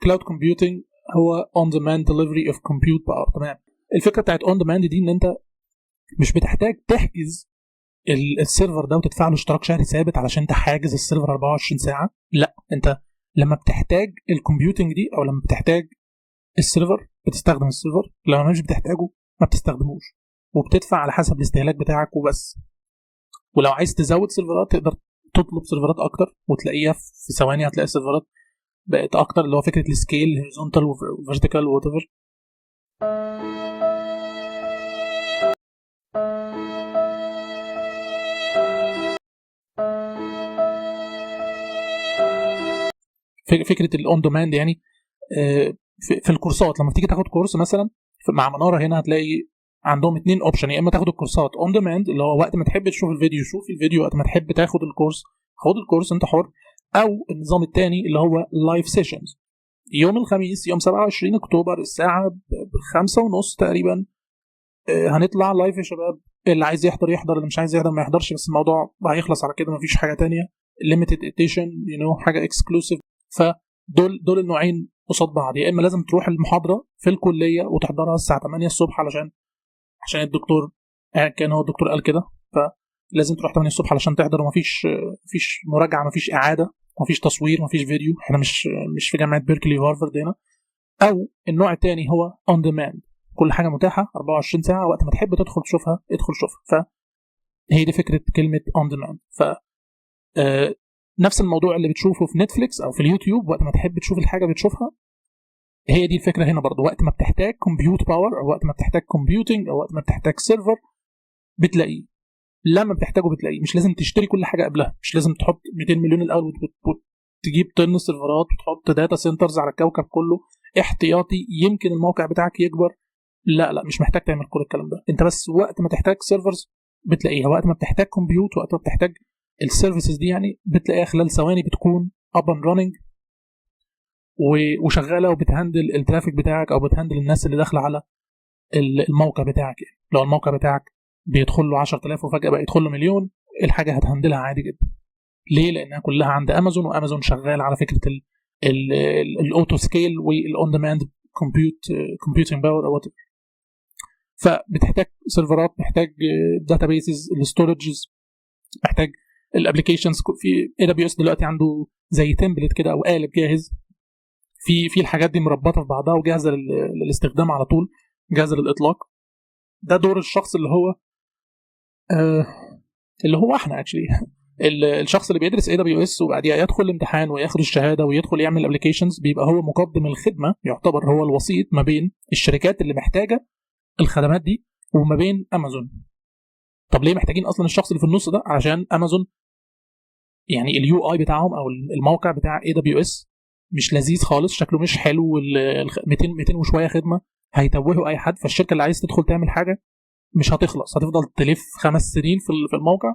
كلاود كومبيوتنج هو on demand delivery of compute power. تمام. الفكره بتاعت on demand دي ان انت مش بتحتاج تحجز السيرفر ده وتدفع له اشتراك شهري ثابت علشان انت حاجز السيرفر 24 ساعه. لا، انت لما بتحتاج الكمبيوتنج دي او لما بتحتاج السيرفر بتستخدم السيرفر، لما مش بتحتاجه ما بتستخدموش، وبتدفع على حسب الاستهلاك بتاعك وبس. ولو عايز تزود سيرفرات تقدر تطلب سيرفرات اكتر وتلاقيها في ثواني هتلاقي السيرفرات بقت اكتر، اللي هو فكره السكيل هوريزونتال وفيرتيكال وات ايفر. فكره الاون دوماند يعني في الكورسات لما تيجي تاخد كورس مثلا مع مناره هنا هتلاقي عندهم 2 اوبشن، يا اما تاخد الكورسات اون دوماند اللي هو وقت ما تحب تشوف الفيديو شوف الفيديو، وقت ما تحب تاخد الكورس خد الكورس انت حر، او النظام الثاني اللي هو لايف سيشنز. يوم الخميس يوم 27 اكتوبر الساعه 5:30 تقريبا هنطلع لايف يا شباب، اللي عايز يحضر يحضر، اللي مش عايز يحضر ما يحضرش، بس الموضوع هيخلص على كده، مفيش حاجه تانية. limited edition حاجه exclusive. فدول النوعين قصاد بعض، يا اما لازم تروح المحاضره في الكليه وتحضرها الساعه 8 الصبح عشان الدكتور كان هو الدكتور قال كده، فلازم تروح 8 الصبح علشان تحضر، ومفيش مراجعه، مفيش اعاده، مفيش تصوير، مفيش فيديو، احنا مش في جامعه بيركلي وهارفارد هنا. او النوع الثاني هو on demand، كل حاجه متاحه 24 ساعه، وقت ما تحب تدخل تشوفها ادخل شوفها. فهي دي فكره كلمه on demand. ف نفس الموضوع اللي بتشوفه في نتفليكس او في اليوتيوب، وقت ما تحب تشوف الحاجه بتشوفها، هي دي الفكره هنا برضو. وقت ما بتحتاج كمبيوت باور او وقت ما بتحتاج كومبيوتنج او وقت ما بتحتاج سيرفر بتلاقيه، لما بتحتاجه بتلاقيه. مش لازم تشتري كل حاجه قبلها، مش لازم تحط 200 مليون الاول وتجيب طن سيرفرات وتحط داتا سنترز على الكوكب كله احتياطي يمكن الموقع بتاعك يكبر. لا مش محتاج تعمل كل الكلام ده. انت بس وقت ما تحتاج سيرفرز بتلاقيها، وقت ما بتحتاج كمبيوت، وقت ما بتحتاج السيرفيسز دي يعني بتلاقيها خلال ثواني بتكون up and running وشغاله وبتهندل الترافيك بتاعك او بتهندل الناس اللي داخله على الموقع بتاعك. لو الموقع بتاعك بيدخل له 10,000 وفجاه بقى يدخل له مليون، الحاجه هتهندلها عادي جدا. ليه؟ لانها كلها عند امازون، وامازون شغال على فكره الاوتو سكيل والاون ديماند كومبيوتنج باور او whatever. فبتحتاج سيرفرات، محتاج داتابيسز، الستورجز، محتاج الابلكيشنز. في اي دبليو اس دلوقتي عنده زي تمبلت كده او قالب جاهز في الحاجات دي مربطه في بعضها وجاهزه للاستخدام على طول، جاهزه للاطلاق. ده دور الشخص اللي هو احنا اكشلي الشخص اللي بيدرس اي دبليو اس وبعديها يدخل الامتحان وياخد الشهاده ويدخل يعمل ابلكيشنز، بيبقى هو مقدم الخدمه، يعتبر هو الوسيط ما بين الشركات اللي محتاجه الخدمات دي وما بين امازون. طب ليه محتاجين اصلا الشخص اللي في النص ده؟ عشان امازون يعني اليو اي بتاعهم او الموقع بتاع اي دبليو اس مش لذيذ خالص، شكله مش حلو، 200 وشويه خدمه هيتوهوا اي حد. فالشركه اللي عايز تدخل تعمل حاجه مش هتخلص، هتفضل تلف 5 سنين في الموقع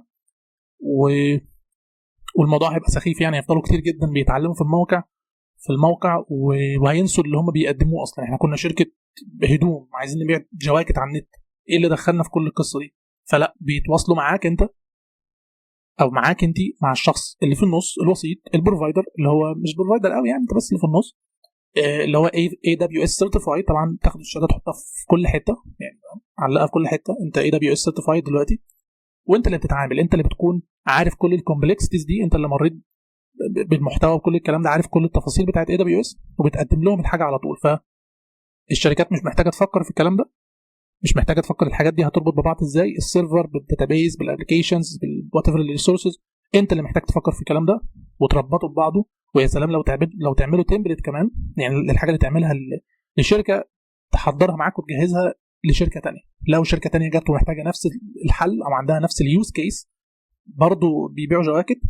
والموضوع هيبقى سخيف. يعني هيفضلوا كتير جدا بيتعلموا في الموقع وهينسوا اللي هم بيقدموه اصلا. احنا كنا شركه هدوم عايزين نبيع جواكت على النت، ايه اللي دخلنا في كل القصه دي؟ فلا، بيتواصلوا معاك انت او معاك انت مع الشخص اللي في النص، الوسيط، البروفايدر، اللي هو مش بروفايدر قوي يعني، انت بس اللي في النص، اللي هو اي دبليو اس سيرتيفايد. طبعا تاخد الشهاده تحطها في كل حته، يعني علقها في كل حته، انت اي دبليو اس سيرتيفايد دلوقتي، وانت اللي بتتعامل، انت اللي بتكون عارف كل الكومبلكسيتيز دي، انت اللي مريت بالمحتوى وكل الكلام ده، عارف كل التفاصيل بتاعت اي دبليو اس وبتقدم لهم الحاجه على طول. فالشركات مش محتاجه تفكر في الكلام ده، مش محتاجه تفكر الحاجات دي هتربط ببعض ازاي، السيرفر بالداتابيز بالابلكيشنز بالوات ايفر الريسورسز، انت اللي محتاج تفكر في الكلام ده وتربطه ببعضه. ويا سلام لو تعملوا تمبلت كمان، يعني الحاجه اللي تعملها لشركه تحضرها معاك وتجهزها لشركه تانية. لو شركه تانية جت ومحتاجه نفس الحل او عندها نفس اليوز كيس، برضو بيبيعوا جواكت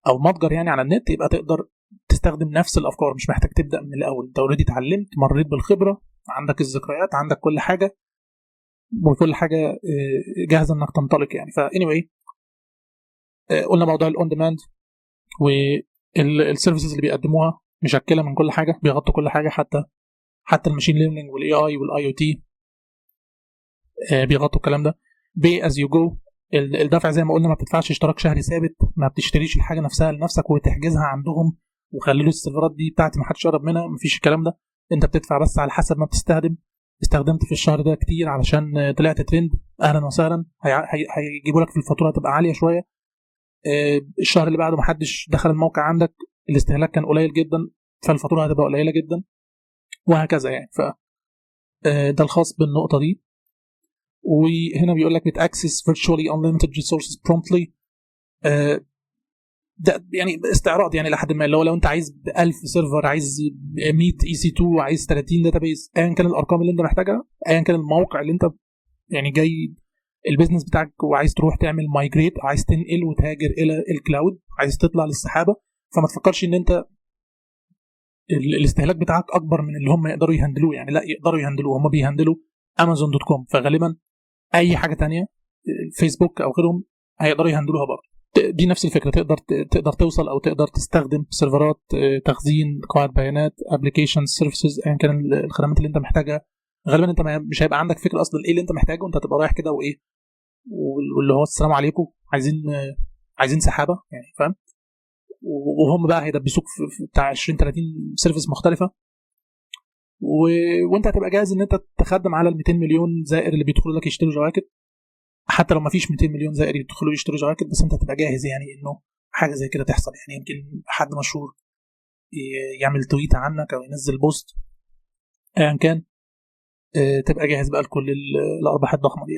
او متجر يعني على النت، يبقى تقدر تستخدم نفس الافكار، مش محتاج تبدا من الاول، انت اوريدي اتعلمت، مريت بالخبره، عندك الذكريات، عندك كل حاجه، وكل حاجه جاهزه انك تنطلق يعني. anyway قلنا موضوع الاون ديماند والسيرفيسز اللي بيقدموها مشكله من كل حاجه، بيغطوا كل حاجه، حتى الماشين ليرنينج والاي اي والاي او تي بيغطوا الكلام ده. بي از يو جو، الدفع زي ما قلنا، ما بتدفعش اشتراك شهري ثابت، ما بتشتريش الحاجه نفسها لنفسك وتحجزها عندهم وخلوا السيرفرات دي بتاعتي ما حدش يقرب منها. مفيش الكلام ده، انت بتدفع بس على حسب ما بتستخدم. استخدمت في الشهر ده كتير علشان طلعت ترند، اهلا وسهلا، هيجيبوا لك في الفاتوره تبقى عاليه شويه. الشهر اللي بعده ما حدش دخل الموقع عندك، الاستهلاك كان قليل جدا، فالفاتوره هتبقى قليله جدا، وهكذا يعني. ف ده الخاص بالنقطه دي. وهنا بيقول لك بتاكسس virtually unlimited resources promptly. ده يعني استعراض يعني لحد ما، لو انت عايز 1000 سيرفر، عايز 100 EC2، عايز 30 داتابيز، ايا كان الارقام اللي انت محتاجها، ايا كان الموقع اللي انت يعني جاي البيزنس بتاعك وعايز تروح تعمل مايجريت، عايز تنقل وتهاجر الى الكلاود، عايز تطلع للسحابه، فما تفكرش ان انت الاستهلاك بتاعك اكبر من اللي هم يقدروا يهندلوه. يعني لا، يقدروا يهندلوه، هم بيهندلوا amazon.com، فغالبا اي حاجه تانية فيسبوك او غيرهم هيقدروا يهندلوها برضه. دي نفس الفكره، تقدر توصل او تقدر تستخدم سيرفرات تخزين قواعد بيانات ابلكيشن سيرفيسز، ايا كان الخدمات اللي انت محتاجها. غالبا انت مش هيبقى عندك فكره اصلا ايه اللي انت محتاجه، انت هتبقى رايح كده وايه، واللي هو السلام عليكم، عايزين سحابه يعني، فاهم؟ وهم بقى هيدبسوك في بتاع 20 30 سيرفيس مختلفه، وانت هتبقى جاهز ان انت تخدم على ال 200 مليون زائر اللي بيدخلوا لك يشتروا جواكت. حتى لو ما فيش 200 مليون زائر يدخلوا يشتروا جواكت، بس انت هتبقى جاهز يعني انه حاجه زي كده تحصل. يعني يمكن حد مشهور يعمل تويت عنك او ينزل بوست ايا كان، تبقى جاهز بقى لكل الارباح الضخمه دي.